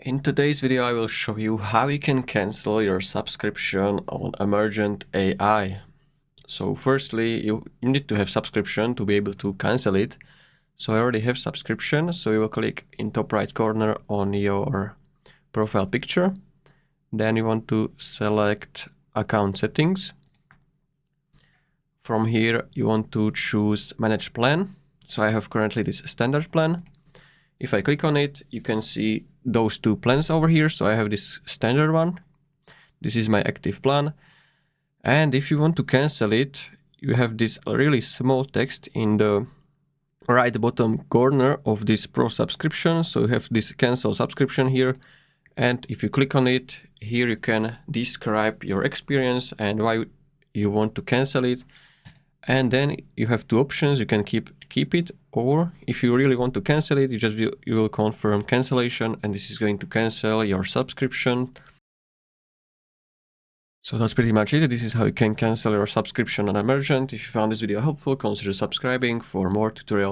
In today's video, I will show you how you can cancel your subscription on Emergent AI. So firstly, you need to have subscription to be able to cancel it. So I already have subscription, so you will click in top right corner on your profile picture. Then you want to select account settings. From here, you want to choose manage plan. So I have currently this standard plan. If I click on it, you can see those two plans over here. So I have this standard one. This is my active plan. And if you want to cancel it, you have this really small text in the right bottom corner of this pro subscription. So you have this cancel subscription here. And if you click on it, here you can describe your experience and why you want to cancel it. And then you have two options. You can keep it, or if you really want to cancel it, you will confirm cancellation, and this is going to cancel your subscription. So that's pretty much it. This is how you can cancel your subscription on Emergent. If you found this video helpful, consider subscribing for more tutorials.